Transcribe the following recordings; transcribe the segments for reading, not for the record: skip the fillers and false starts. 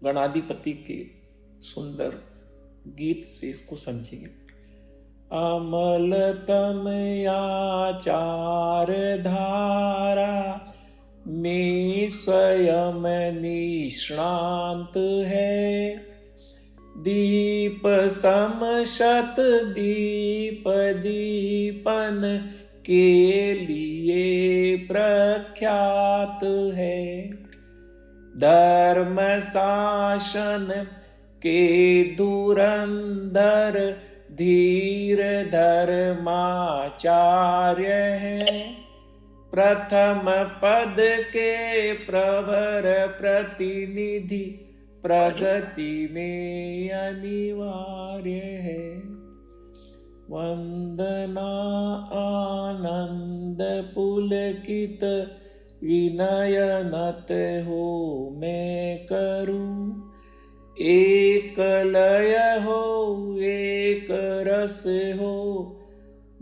गणाधिपति के सुंदर गीत से इसको समझेंगे। अमलतम आचार धारा में स्वयं निष्णांत है, दीप सम शत दीप दीपन के लिए प्रख्यात है। धर्म शासन के धुरंधर धीर धर्माचार्य है, प्रथम पद के प्रवर प्रतिनिधि प्रगति में अनिवार्य है। वंदना आनंद पुलकित विनय नत हो मैं करूं, एक लय हो एक रस हो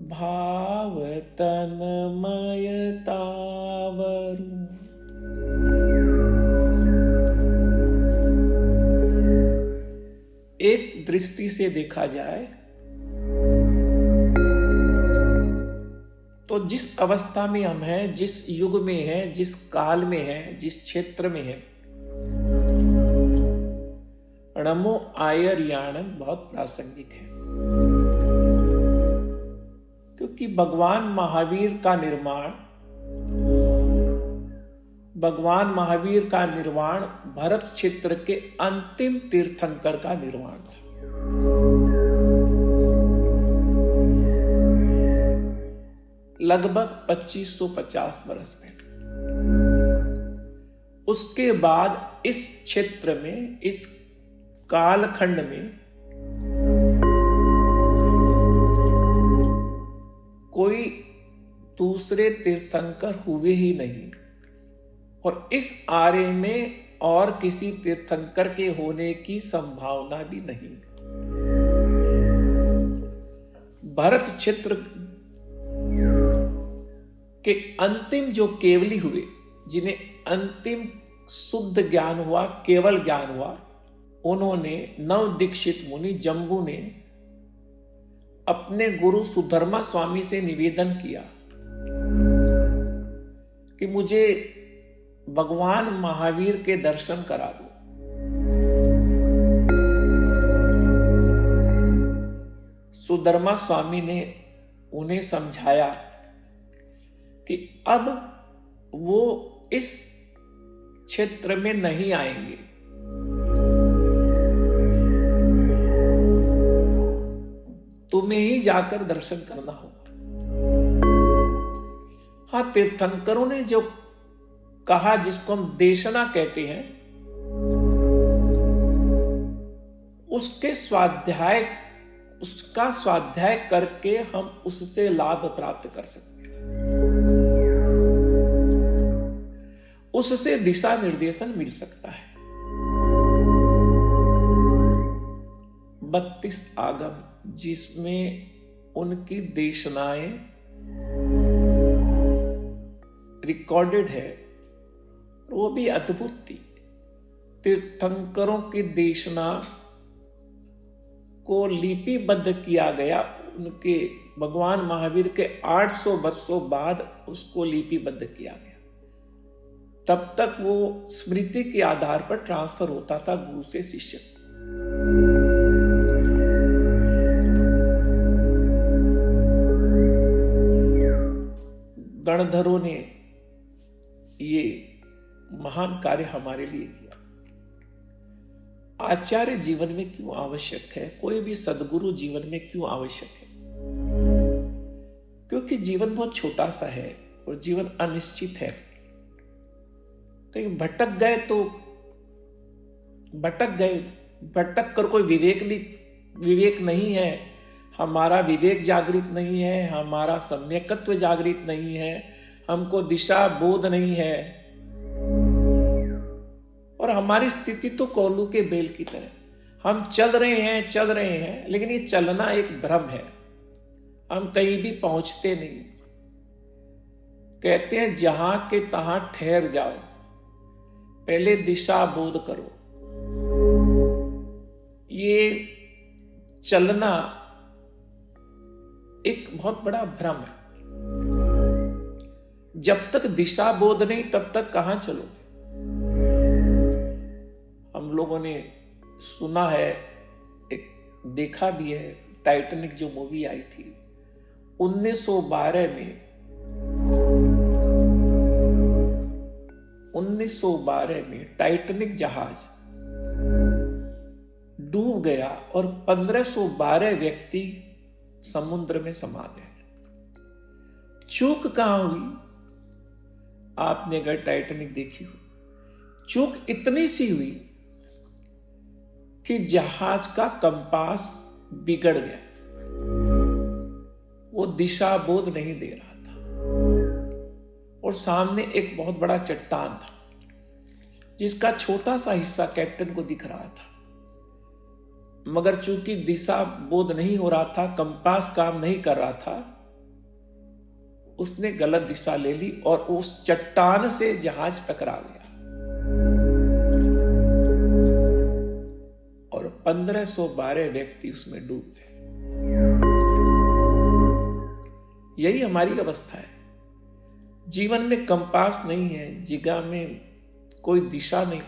भाव तन्मयता वरूं। एक दृष्टि से देखा जाए तो जिस अवस्था में हम हैं, जिस युग में हैं, जिस काल में हैं, जिस क्षेत्र में हैं, णमो आयर्याणम बहुत प्रासंगिक है। क्योंकि भगवान महावीर का निर्वाण भरत क्षेत्र के अंतिम तीर्थंकर का निर्वाण था। लगभग 2550 बरस में। उसके बाद इस क्षेत्र में, इस कालखंड में कोई दूसरे तीर्थंकर हुए ही नहीं, और इस आर्य में और किसी तीर्थंकर के होने की संभावना भी नहीं। भरत क्षेत्र के अंतिम जो केवली हुए, जिन्हें अंतिम शुद्ध ज्ञान हुआ, केवल ज्ञान हुआ, उन्होंने नव दीक्षित मुनि जम्बू ने अपने गुरु सुधर्मा स्वामी से निवेदन किया कि मुझे भगवान महावीर के दर्शन करा दो। सुधर्मा स्वामी ने उन्हें समझाया कि अब वो इस क्षेत्र में नहीं आएंगे, तुम्हें ही जाकर दर्शन करना होगा। हाँ, तीर्थंकरों ने जो कहा, जिसको हम देशना कहते हैं, उसका स्वाध्याय करके हम उससे लाभ प्राप्त कर सकते हैं, उससे दिशा निर्देशन मिल सकता है। 32 आगम जिसमें उनकी देशनाएं रिकॉर्डेड है, वो भी अद्भुत थी। तीर्थंकरों की देशना को लिपिबद्ध किया गया, उनके भगवान महावीर के 800 वर्षों बाद उसको लिपिबद्ध किया गया। तब तक वो स्मृति के आधार पर ट्रांसफर होता था गुरु से शिष्य। गणधरों ने ये महान कार्य हमारे लिए किया। आचार्य जीवन में क्यों आवश्यक है, कोई भी सद्गुरु जीवन में क्यों आवश्यक है? क्योंकि जीवन बहुत छोटा सा है और जीवन अनिश्चित है। तो भटक गए तो भटक कर कोई विवेक नहीं है, हमारा विवेक जागृत नहीं है, हमारा सम्यकत्व जागृत नहीं है, हमको दिशा बोध नहीं है, और हमारी स्थिति तो कोल्हू के बेल की तरह। हम चल रहे हैं, लेकिन ये चलना एक भ्रम है, हम कहीं भी पहुंचते नहीं। कहते हैं जहां के तहां ठहर जाओ, पहले दिशा बोध करो। ये चलना एक बहुत बड़ा भ्रम है। जब तक दिशा बोध नहीं तब तक कहां चलो। हम लोगों ने सुना है, एक देखा भी है, टाइटैनिक जो मूवी आई थी 1912 में, 1912 में टाइटैनिक जहाज डूब गया और 1512 व्यक्ति समुद्र में समा गए। चूक कहां हुई? आपने अगर टाइटैनिक देखी हो, चूक इतनी सी हुई कि जहाज का कंपास बिगड़ गया, वो दिशा बोध नहीं दे रहा था और सामने एक बहुत बड़ा चट्टान था जिसका छोटा सा हिस्सा कैप्टन को दिख रहा था, मगर चूंकि दिशा बोध नहीं हो रहा था, कंपास काम नहीं कर रहा था, उसने गलत दिशा ले ली और उस चट्टान से जहाज टकरा गया और 1512 व्यक्ति उसमें डूब गए। यही हमारी अवस्था है। जीवन में कंपास नहीं है, जिगा में कोई दिशा नहीं,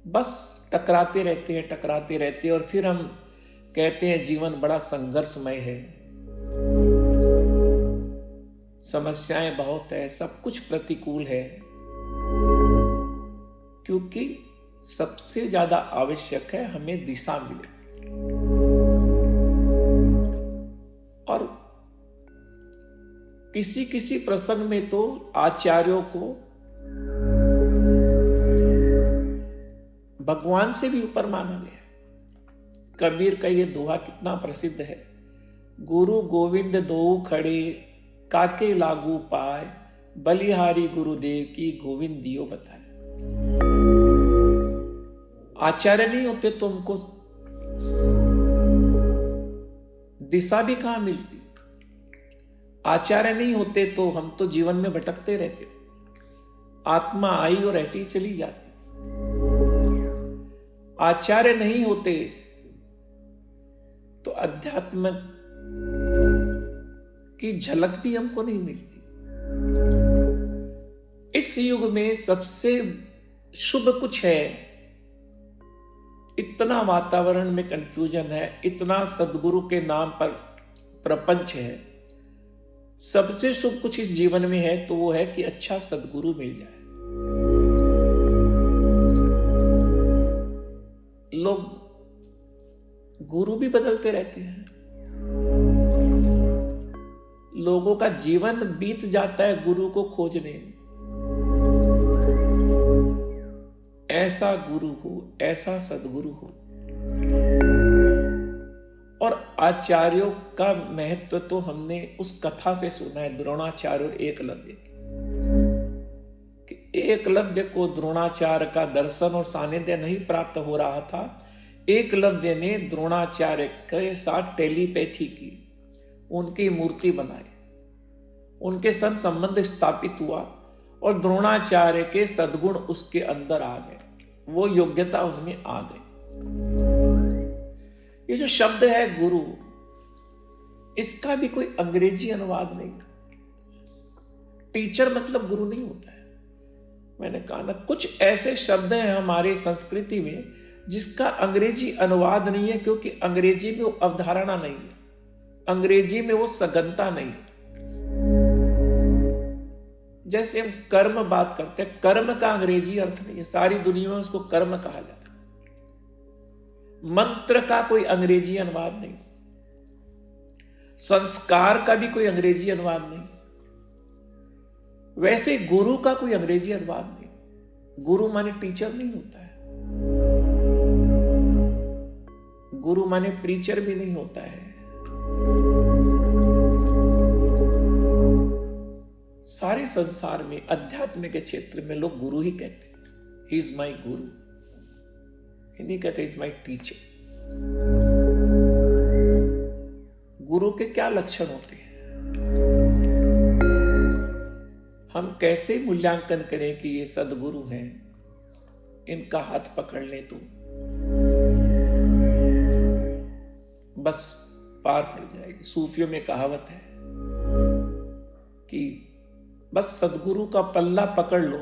बस टकराते रहते हैं और फिर हम कहते हैं जीवन बड़ा संघर्षमय है, समस्याएं बहुत है, सब कुछ प्रतिकूल है, क्योंकि सबसे ज्यादा आवश्यक है हमें दिशा मिले। और किसी किसी प्रसंग में तो आचार्यों को भगवान से भी ऊपर माना गया। कबीर का ये दोहा कितना प्रसिद्ध है, गुरु गोविंद दो खड़े काके लागू पाए, बलिहारी गुरुदेव की गोविंद दियो बताए। आचार्य नहीं होते तो हमको दिशा भी कहां मिलती। आचार्य नहीं होते तो हम तो जीवन में भटकते रहते, आत्मा आई और ऐसी ही चली जाती। आचार्य नहीं होते तो अध्यात्म की झलक भी हमको नहीं मिलती। इस युग में सबसे शुभ कुछ है, इतना वातावरण में कंफ्यूजन है, इतना सद्गुरु के नाम पर प्रपंच है, सबसे शुभ कुछ इस जीवन में है तो वो है कि अच्छा सद्गुरु मिल जाए। लोग गुरु भी बदलते रहते हैं, लोगों का जीवन बीत जाता है गुरु को खोजने में। ऐसा गुरु हो, ऐसा सद्गुरु हो। और आचार्यों का महत्व तो हमने उस कथा से सुना है, द्रोणाचार्य और एकलव्य की। एकलव्य को द्रोणाचार्य का दर्शन और सानिध्य नहीं प्राप्त हो रहा था। एकलव्य ने द्रोणाचार्य के साथ टेलीपैथी की, उनकी मूर्ति बनाई, उनके संग संबंध स्थापित हुआ और द्रोणाचार्य के सद्गुण उसके अंदर आ गए, वो योग्यता उनमें आ गई। ये जो शब्द है गुरु, इसका भी कोई अंग्रेजी अनुवाद नहीं। टीचर मतलब गुरु नहीं होता है। मैंने कहा ना, कुछ ऐसे शब्द हैं हमारे संस्कृति में जिसका अंग्रेजी अनुवाद नहीं है, क्योंकि अंग्रेजी में वो अवधारणा नहीं है, अंग्रेजी में वो सघनता नहीं है। जैसे हम कर्म बात करते हैं, कर्म का अंग्रेजी अर्थ नहीं है, सारी दुनिया में उसको कर्म कहा जाता है। मंत्र का कोई अंग्रेजी अनुवाद नहीं, संस्कार का भी कोई अंग्रेजी अनुवाद नहीं, वैसे गुरु का कोई अंग्रेजी अनुवाद नहीं। गुरु माने टीचर नहीं होता है, गुरु माने प्रीचर भी नहीं होता है। सारे संसार में अध्यात्म के क्षेत्र में लोग गुरु ही कहते हैं, ही इज माई गुरु, नहीं कहते इज माई टीचर। गुरु के क्या लक्षण होते हैं? हम कैसे मूल्यांकन करें कि ये सद्गुरु हैं, इनका हाथ पकड़ ले तो? बस पार पड़ जाएगी। सूफियों में कहावत है कि बस सदगुरु का पल्ला पकड़ लो,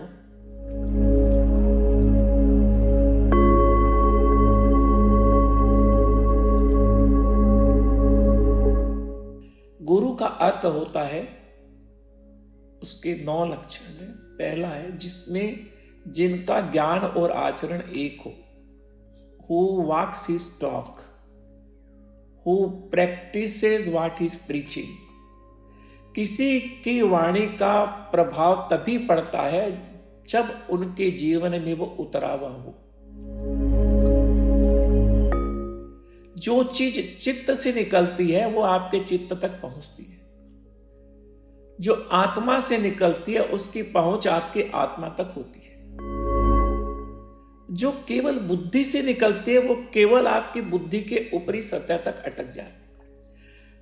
गुरु का अर्थ होता है, उसके 9 लक्षण है। पहला है जिसमें जिनका ज्ञान और आचरण एक हो, who walks his talk, who practices what he is preaching। किसी की वाणी का प्रभाव तभी पड़ता है जब उनके जीवन में वो उतरा हुआ हो। जो चीज चित्त से निकलती है वो आपके चित्त तक पहुंचती है, जो आत्मा से निकलती है उसकी पहुंच आपके आत्मा तक होती है। जो केवल बुद्धि से निकलती है वो केवल आपकी बुद्धि के ऊपरी सतह तक अटक जाती है।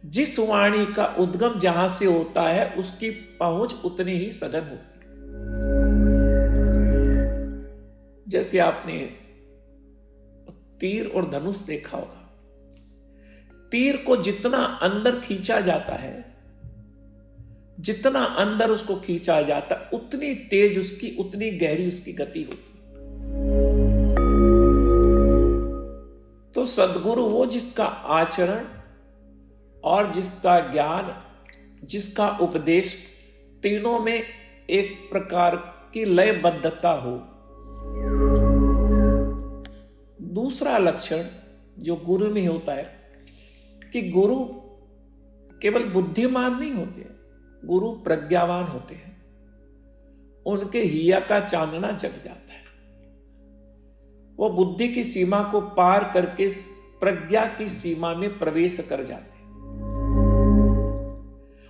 जिस वाणी का उद्गम जहां से होता है उसकी पहुंच उतनी ही सघन होती है। जैसे आपने तीर और धनुष देखा होगा, तीर को जितना अंदर खींचा जाता है, जितना अंदर उसको खींचा जाता है, उतनी तेज उसकी, उतनी गहरी उसकी गति होती है। तो सद्गुरु वो जिसका आचरण और जिसका ज्ञान, जिसका उपदेश, तीनों में एक प्रकार की लयबद्धता हो। दूसरा लक्षण जो गुरु में होता है कि गुरु केवल बुद्धिमान नहीं होते, गुरु प्रज्ञावान होते हैं। उनके हिया का चांदना जग जाता है। वो बुद्धि की सीमा को पार करके प्रज्ञा की सीमा में प्रवेश कर जाते हैं,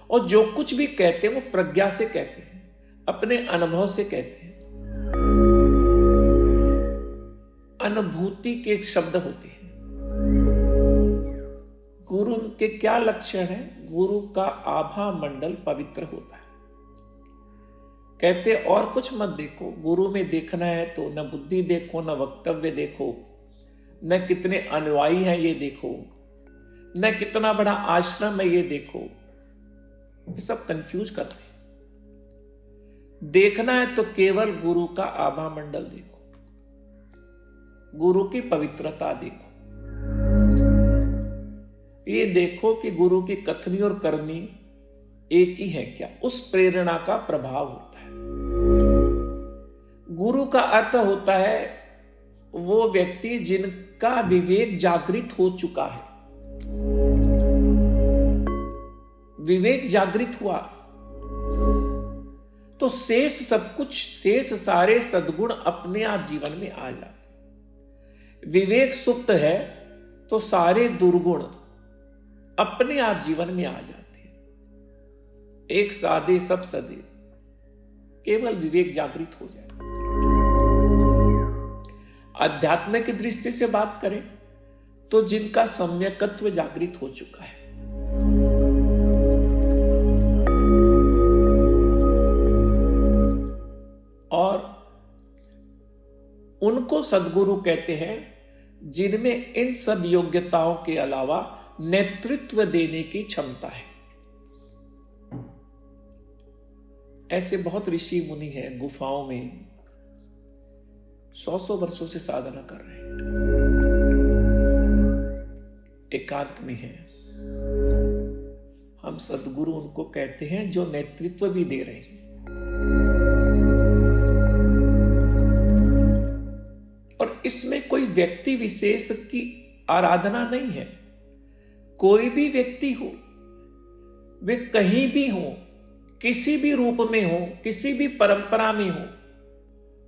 और जो कुछ भी कहते हैं वो प्रज्ञा से कहते हैं, अपने अनुभव से कहते हैं। अनुभूति के एक शब्द होते हैं। गुरु के क्या लक्षण है? गुरु का आभा मंडल पवित्र होता है। कहते और कुछ मत देखो, गुरु में देखना है तो न बुद्धि देखो, न वक्तव्य देखो, न कितने अनुयायी हैं ये देखो, न कितना बड़ा आश्रम है ये देखो। ये सब कंफ्यूज करते हैं। देखना है तो केवल गुरु का आभा मंडल देखो, गुरु की पवित्रता देखो। ये देखो कि गुरु की कथनी और करनी एक ही है क्या, उस प्रेरणा का प्रभाव होता है। गुरु का अर्थ होता है वो व्यक्ति जिनका विवेक जागृत हो चुका है। विवेक जागृत हुआ तो शेष सब कुछ, शेष सारे सद्गुण अपने आप जीवन में आ जाते। विवेक सुप्त है तो सारे दुर्गुण अपने आप जीवन में आ जाते हैं। एक साधे सब सदे, केवल विवेक जागृत हो जाए। अध्यात्म की दृष्टि से बात करें तो जिनका सम्यकत्व जागृत हो चुका है, और उनको सद्गुरु कहते हैं जिनमें इन सब योग्यताओं के अलावा नेतृत्व देने की क्षमता है। ऐसे बहुत ऋषि मुनि हैं, गुफाओं में 100 वर्षों से साधना कर रहे हैं, एकांत में हैं। हम सद्गुरु उनको कहते हैं जो नेतृत्व भी दे रहे हैं। और इसमें कोई व्यक्ति विशेष की आराधना नहीं है। कोई भी व्यक्ति हो, वे कहीं भी हो, किसी भी रूप में हो, किसी भी परंपरा में हो,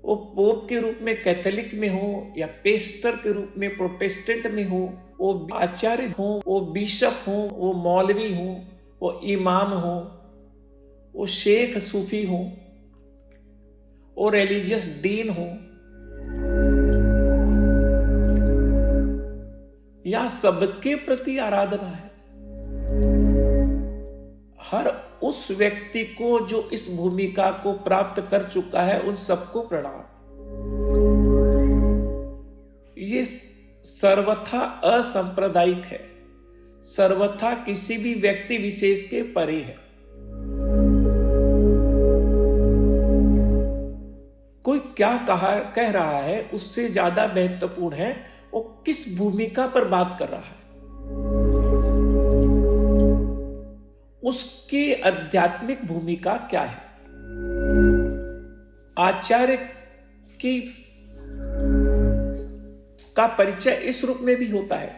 वो पोप के रूप में कैथोलिक में हो, या पेस्टर के रूप में प्रोटेस्टेंट में हो, वो आचार्य हो, वो बिशप हो, वो मौलवी हो, वो इमाम हो, वो शेख सूफी हो, वो रिलीजियस डीन हो, या सबके प्रति आराधना है। हर उस व्यक्ति को जो इस भूमिका को प्राप्त कर चुका है, उन सबको प्रणाम। ये सर्वथा असंप्रदायिक है। सर्वथा किसी भी व्यक्ति विशेष के परे है। कोई क्या कह रहा है उससे ज्यादा महत्वपूर्ण है वो किस भूमिका पर बात कर रहा है, उसकी आध्यात्मिक भूमिका क्या है। आचार्य की का परिचय इस रूप में भी होता है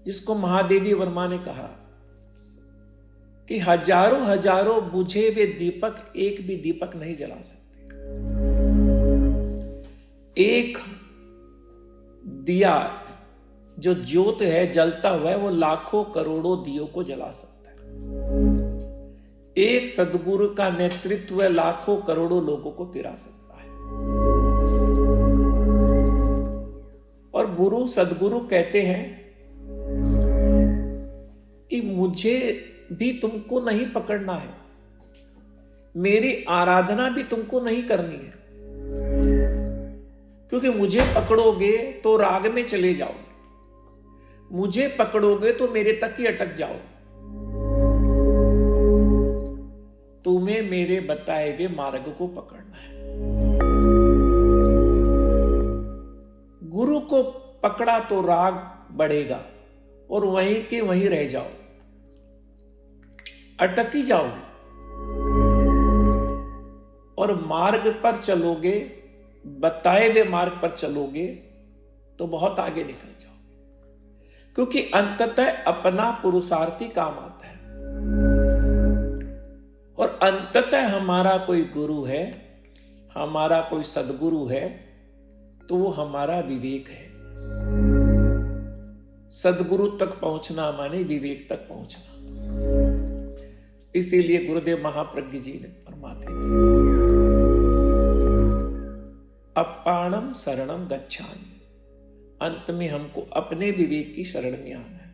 जिसको महादेवी वर्मा ने कहा कि हजारों हजारों बुझे हुए दीपक एक भी दीपक नहीं जला सकते। एक दिया जो ज्योत है जलता हुआ है वो लाखों करोड़ों दियों को जला सकता है। एक सद्गुरु का नेतृत्व लाखों करोड़ों लोगों को तिरा सकता है। और गुरु सद्गुरु कहते हैं कि मुझे भी तुमको नहीं पकड़ना है, मेरी आराधना भी तुमको नहीं करनी है, क्योंकि मुझे पकड़ोगे तो राग में चले जाओगे, मुझे पकड़ोगे तो मेरे तक ही अटक जाओगे। तुम्हें मेरे बताए हुए मार्ग को पकड़ना है। गुरु को पकड़ा तो राग बढ़ेगा और वहीं के वहीं रह जाओ, अटक ही जाओ। और मार्ग पर चलोगे, बताए हुए मार्ग पर चलोगे तो बहुत आगे निकल जाओगे, क्योंकि अंततः अपना पुरुषार्थी काम आता है। और अंततः हमारा कोई गुरु है, हमारा कोई सद्गुरु है तो वो हमारा विवेक है। सद्गुरु तक पहुंचना माने विवेक तक पहुंचना। इसीलिए गुरुदेव महाप्रज्ञ जी ने फरमाते थे अपाणम शरणम गच्छामि। अंत में हमको अपने विवेक की शरण में आना है,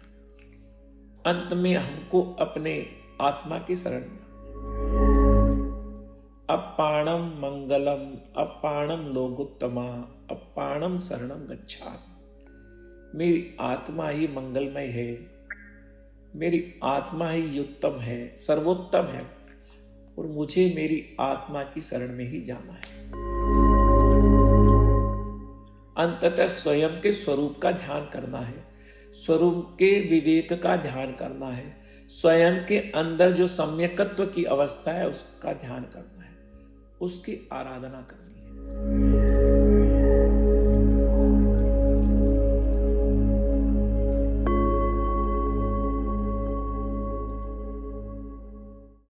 अंत में हमको अपने आत्मा की शरण में। अपाणम मंगलम अपाणम लोगोत्तमा अपाणम शरणम गच्छामि। मेरी आत्मा ही मंगलमय है, मेरी आत्मा ही उत्तम है, सर्वोत्तम है, और मुझे मेरी आत्मा की शरण में ही जाना है। अंततः स्वयं के स्वरूप का ध्यान करना है, स्वरूप के विवेक का ध्यान करना है, स्वयं के अंदर जो सम्यकत्व की अवस्था है उसका ध्यान करना है, उसकी आराधना करना है।